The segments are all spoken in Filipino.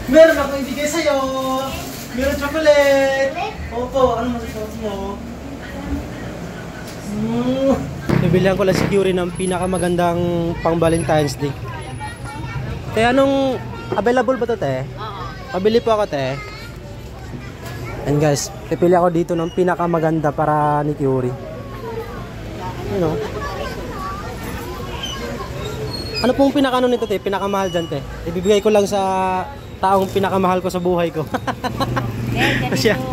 Meron ako ibigay sa'yo. Meron chocolate. Opo, ano masasabi mo? Nabilihan ko lang si Curie ng pinakamagandang pang Valentine's Day. Te, anong available ba to, te? Oo. Pabili po ako, te. And guys, pipili ako dito ng pinakamaganda para ni Curie. Ano? Ano pong pinakano nito, te? Pinakamahal dyan, te? Ibibigay ko lang sa taong pinakamahal ko sa buhay ko. Ganito.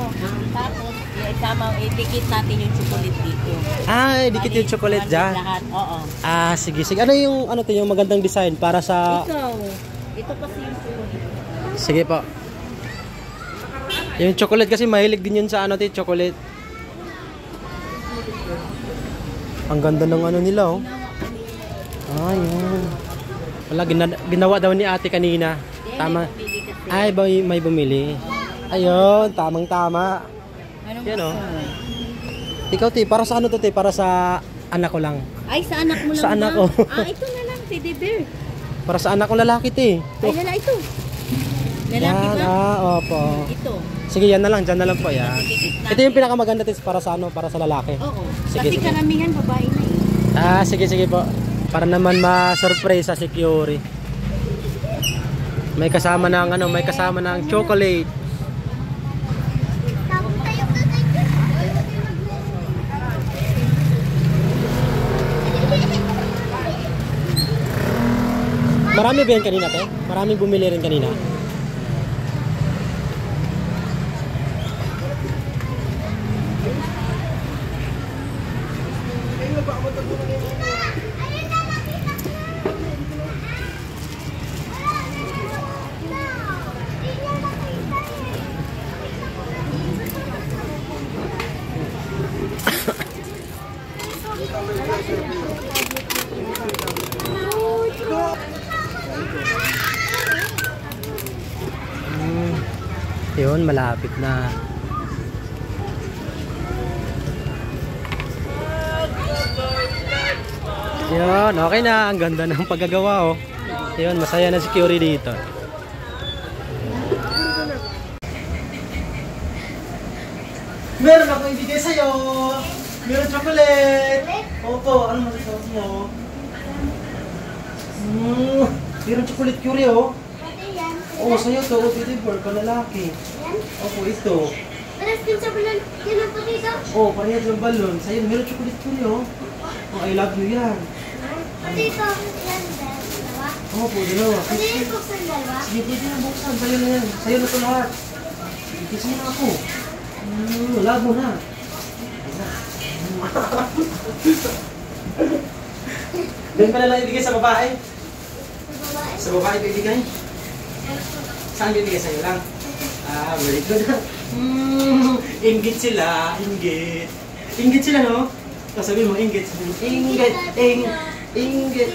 Tapos, idikit natin yung chocolate dito. Ah, idikit yung chocolate dyan. Lahat, oo. Ah, sige, sige. Ano yung, ano to, yung magandang design para sa... Ikaw. Ito kasi yung chocolate. Sige po. Yung chocolate kasi mahilig din yun sa ano, te, chocolate. Ang ganda ng ano nila, oh. Ah, yun. Wala, ginawa daw ni ate kanina. Tama. Ay, may bumili. Ayun, tamang-tama. Anong yan, oh. gusto? Ikaw, te, para sa ano to, te? Para sa anak ko lang. Ay, sa anak mo lang Sa ba? anak ko. Ah, ito na lang, teddy bear. Para sa anak ko lalaki, te. Ay, lala ito. Lalaki Yan, ba? ah, opo. Ito. Sige, yan na lang, dyan na lang po, yan. Idikit natin. Ito yung pinakamaganda, te, para sa ano, para sa lalaki. Oo. Sige, Kasi sige. karamihan babae na eh. Ah, sige, sige po. Para naman ma-surprise sa si Curie. May kasama ng ano, may kasama ng chocolate. Marami ba yan kanina, te? Maraming bumili rin kanina. Yun, malapit na. Yun, okay na. Ang ganda ng paggagawa, oh. Yun, masaya na si Curie dito. Meron ako ibigay sa'yo. Meron chocolate. Opo, ano masasabi mo? Meron chocolate, Curie, oh. Oo, sa'yo to. Deliver ka lalaki. Opo, ito. Pares din sa balon. Yan ang puti daw. Oo, parehas ng balon. Sa'yo, meron chocolate, Curie, oh. Oh, I love you yan. Pati ito. Yan, dalawa. Opo, dalawa. Pati yung buksan dalawa. Sige, pwede na buksan. Sa'yo na yan. Sa'yo na ito lahat. Kiss mo na ako. Love mo na. Doon pa na lang ibigay sa babae. Sa babae pa ibigay? Saan ibigay sa'yo lang? Ah, very good. Inggit sila. Inggit. Inggit sila, no? Sabi mo, inggit. Inggit. Inggit.